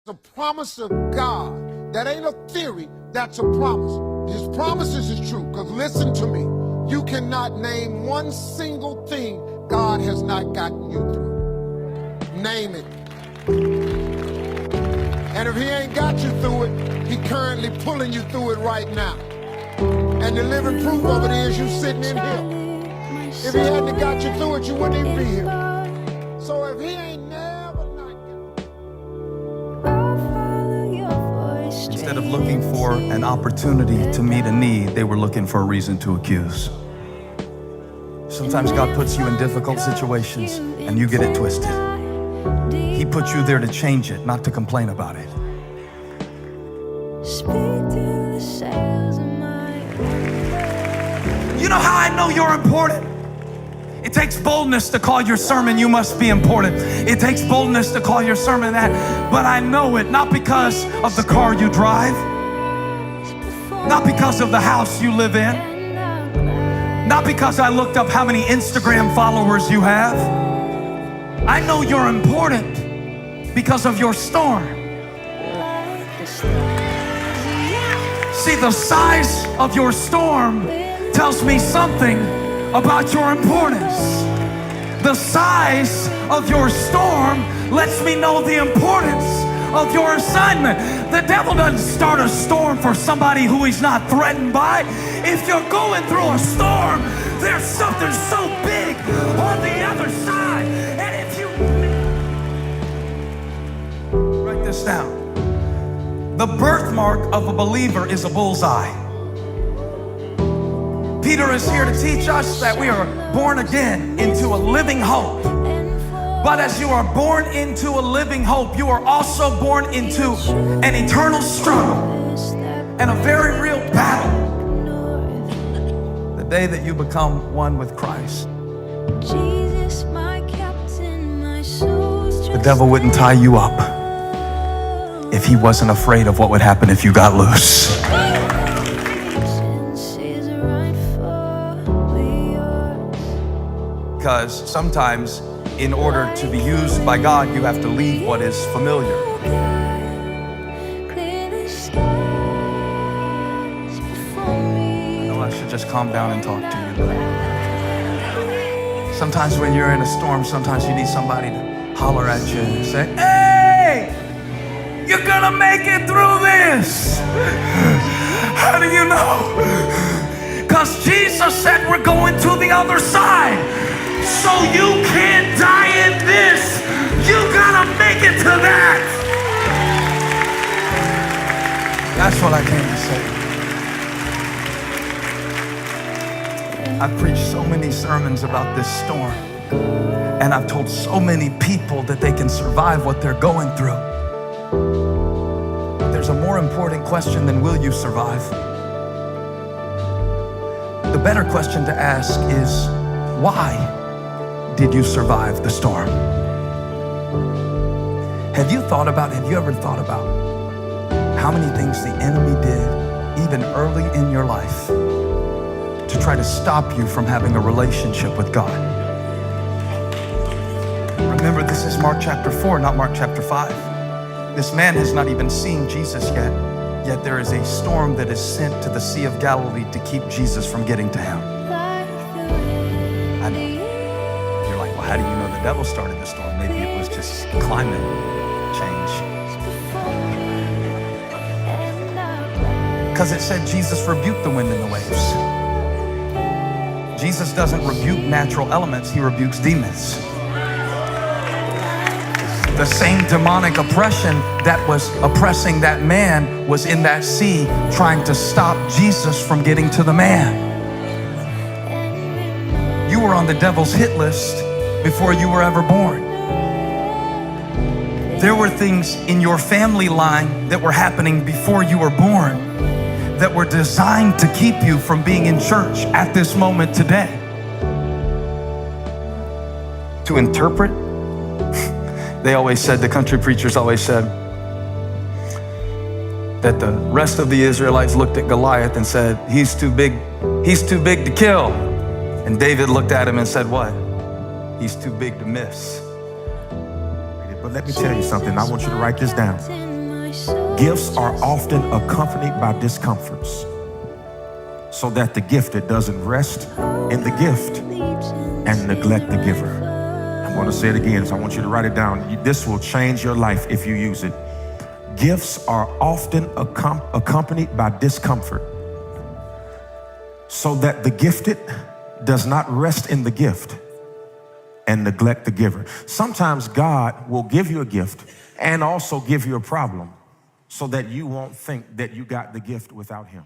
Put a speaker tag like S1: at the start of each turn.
S1: a promise of God. That ain't a theory, that's a promise. His promises is true, because listen to me. You cannot name one single thing God has not gotten you through. Name it. And if he ain't got you through it, he currently pulling you through it right now. And the living proof of it is you sitting in here. If he hadn't got you through it, you wouldn't even be here. So if he ain't
S2: Instead of looking for an opportunity to meet a need, they were looking for a reason to accuse. Sometimes God puts you in difficult situations and you get it twisted. He put you there to change it, not to complain about it. You know how I know you're important? It takes boldness to call your sermon, "You must be important." It takes boldness to call your sermon that, but I know it not because of the car you drive, not because of the house you live in, not because I looked up how many Instagram followers you have. I know you're important because of your storm. See, the size of your storm tells me something about your importance. The size of your storm lets me know the importance of your assignment. The devil doesn't start a storm for somebody who he's not threatened by. If you're going through a storm, there's something so big on the other side. And if you write this down, the birthmark of a believer is a bullseye. Peter is here to teach us that we are born again into a living hope. But as you are born into a living hope, you are also born into an eternal struggle and a very real battle. The day that you become one with Christ, the devil wouldn't tie you up if he wasn't afraid of what would happen if you got loose. Because sometimes, in order to be used by God, you have to leave what is familiar. I know I should just calm down and talk to you. Sometimes when you're in a storm, sometimes you need somebody to holler at you and say, "Hey, you're gonna make it through this." How do you know? Because Jesus said we're going to the other side. So you can't die in this. You gotta make it to that. That's what I came to say. I've preached so many sermons about this storm, and I've told so many people that they can survive what they're going through. There's a more important question than will you survive? The better question to ask is, why did you survive the storm? Have you ever thought about how many things the enemy did, even early in your life, to try to stop you from having a relationship with God? Remember, this is Mark chapter 4, not Mark chapter 5. This man has not even seen Jesus yet there is a storm that is sent to the Sea of Galilee to keep Jesus from getting to him. I know. How do you know the devil started the storm? Maybe it was just climate change. Because it said Jesus rebuked the wind and the waves. Jesus doesn't rebuke natural elements, he rebukes demons. The same demonic oppression that was oppressing that man was in that sea, trying to stop Jesus from getting to the man. You were on the devil's hit list before you were ever born. There were things in your family line that were happening before you were born that were designed to keep you from being in church at this moment today. To interpret, the country preachers always said that the rest of the Israelites looked at Goliath and said, he's too big to kill. And David looked at him and said, what? He's too big to miss.
S3: But let me tell you something. I want you to write this down. Gifts are often accompanied by discomforts, so that the gifted doesn't rest in the gift and neglect the giver. I'm going to say it again, so I want you to write it down. This will change your life if you use it. Gifts are often accompanied by discomfort, so that the gifted does not rest in the gift and neglect the giver. Sometimes God will give you a gift and also give you a problem so that you won't think that you got the gift without him.